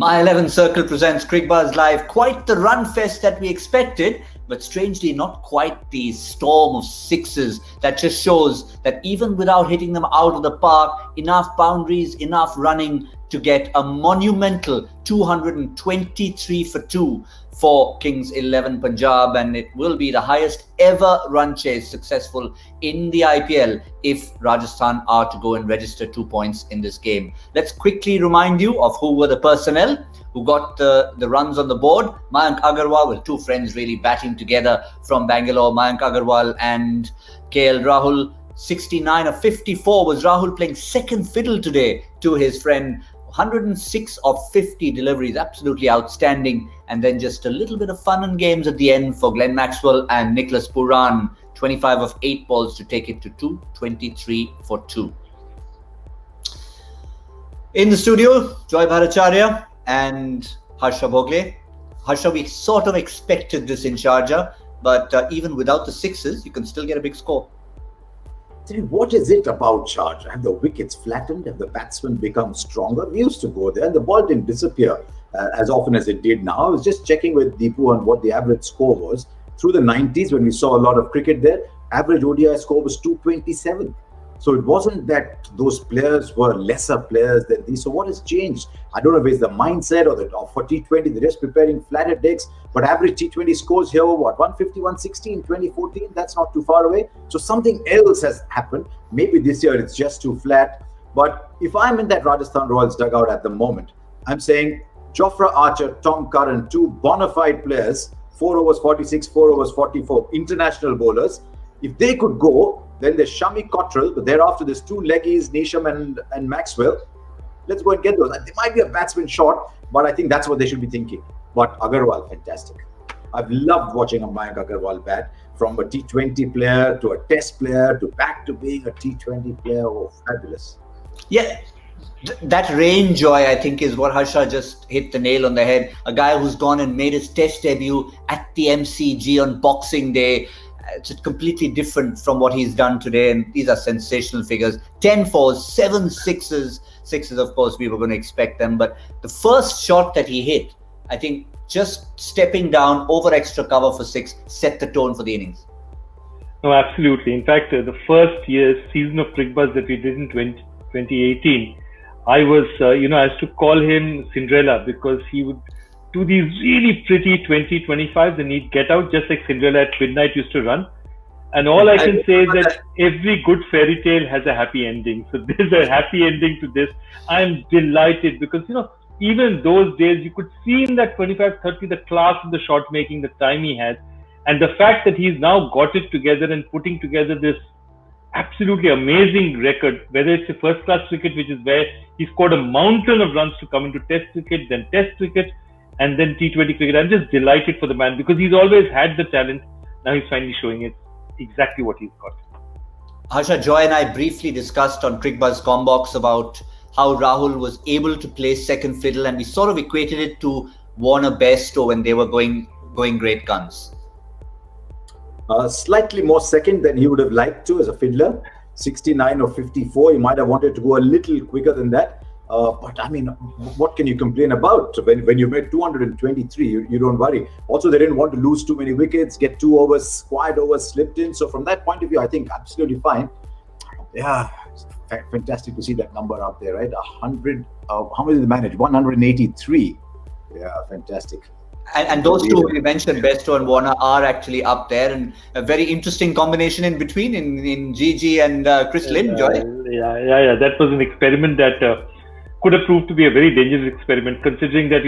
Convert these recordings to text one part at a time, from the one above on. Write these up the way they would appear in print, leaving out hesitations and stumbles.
My 11 Circle presents Cricbuzz Live. Quite the run fest that we expected, but strangely not quite the storm of sixes that just shows that even without hitting them out of the park, enough boundaries, enough running to get a monumental 223 for 2 for Kings 11 Punjab, and it will be the highest ever run chase successful in the IPL if Rajasthan are to go and register 2 points in this game. Let's quickly remind you of who were the personnel who got the runs on the board. Mayank Agarwal, with two friends really batting together from Bangalore, Mayank Agarwal and Rahul. 69 of 54 was Rahul playing second fiddle today to his friend. 106 of 50 deliveries, absolutely outstanding. And then just a little bit of fun and games at the end for Glenn Maxwell and Nicholas Pooran. 25 of 8 balls to take it to 223 for 2. In the studio, Joy Bhattacharjya and Harsha Bhogle. Harsha, we sort of expected this in Sharjah, but even without the sixes, you can still get a big score. What is it about Sharjah? Have the wickets flattened? Have the batsmen become stronger? We used to go there and the ball didn't disappear as often as it did now. I was just checking with Deepu on what the average score was. Through the 90s, when we saw a lot of cricket there, average ODI score was 227. So it wasn't that those players were lesser players than these. So what has changed? I don't know if it's the mindset or for T20, they're just preparing flatter decks. But average T20 scores here were what? 150, 160 in 2014? That's not too far away. So something else has happened. Maybe this year it's just too flat. But if I'm in that Rajasthan Royals dugout at the moment, I'm saying Jofra Archer, Tom Curran, two bona fide players, 4 overs 46, 4 overs 44, international bowlers. If they could go, then there's Shami Cottrell, but thereafter there's two leggies, Neesham and Maxwell. Let's go and get those. They might be a batsman short, but I think that's what they should be thinking. But Agarwal, fantastic. I've loved watching a Mayank Agarwal bat, from a T20 player to a test player to back to being a T20 player. Oh, fabulous. Yeah, that range, Joy, I think is what Harsha just hit the nail on the head. A guy who's gone and made his test debut at the MCG on Boxing Day. It's completely different from what he's done today, and these are sensational figures. 10 fours, 7 sixes. Sixes, of course, we were going to expect them, but the first shot that he hit, I think just stepping down over extra cover for 6 set the tone for the innings. No, absolutely. In fact, the first season of Cricbuzz that we did in 2018, I was, I used to call him Cinderella because he would do these really pretty 20-25s and he'd get out just like Cinderella at midnight used to run. And all I can say is that every good fairy tale has a happy ending. So there's a happy ending to this. I'm delighted because, even those days you could see in that 25-30 the class of the shot making, the time he has. And the fact that he's now got it together and putting together this absolutely amazing record, whether it's a first class cricket, which is where he scored a mountain of runs to come into test cricket, then test cricket, and then T20 cricket. I'm just delighted for the man because he's always had the talent. Now he's finally showing it exactly what he's got. Harsha, Joy and I briefly discussed on Cricbuzz Combox about how Rahul was able to play second fiddle, and we sort of equated it to Warner Bairstow when they were going great guns. Slightly more second than he would have liked to as a fiddler. 69 or 54. He might have wanted to go a little quicker than that. But I mean, what can you complain about? When you made 223, you don't worry. Also, they didn't want to lose too many wickets, get 2 overs, quiet overs slipped in. So from that point of view, I think absolutely fine. Yeah, it's fantastic to see that number out there, right? 100, how many did they manage? 183. Yeah, fantastic. And those two we mentioned, Bairstow and Warner, are actually up there, and a very interesting combination in between in Gigi and Chris Lynn, Joy. Yeah. That was an experiment that could have proved to be a very dangerous experiment, considering that,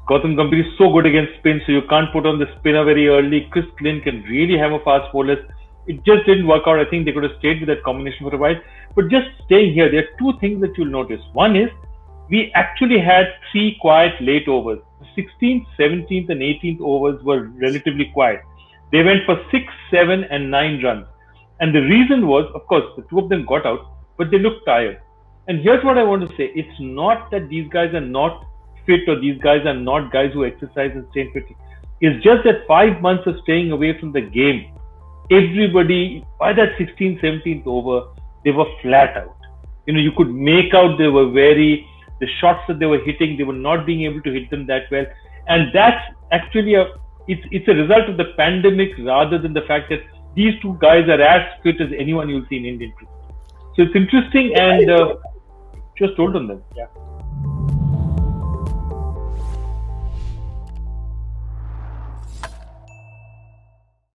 Gautam Gambhir is so good against spin, so you can't put on the spinner very early. Chris Lynn can really hammer fast bowlers. It just didn't work out. I think they could have stayed with that combination for a while. But just staying here, there are 2 things that you'll notice. One is, we actually had 3 quiet late overs. The 16th, 17th and 18th overs were relatively quiet. They went for 6, 7 and 9 runs. And the reason was, of course, the 2 of them got out, but they looked tired. And here's what I want to say. It's not that these guys are not fit or these guys are not guys who exercise and stay fit. It's just that 5 months of staying away from the game, everybody, by that 16th, 17th over, they were flat out. You could make out they were very the shots that they were hitting, they were not being able to hit them that well. And that's actually it's a result of the pandemic rather than the fact that these two guys are as fit as anyone you'll see in Indian cricket. So it's interesting, and just told on them. Yeah.